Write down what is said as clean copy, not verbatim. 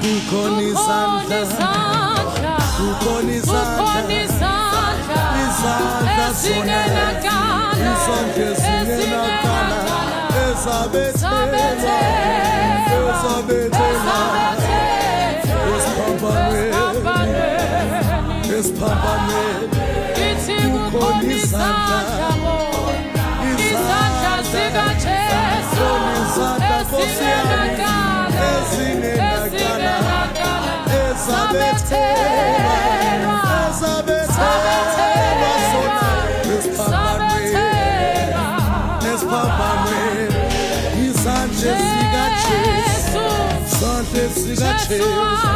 kukhona izandla, kukhona izandla ezingenakala, ezabethela esiphambanweni, kukhona izandla zikaJesu ezingenakala, ezabethelwa zona esiphambanweni, izandla zikaJesu, izandla zikaJesu.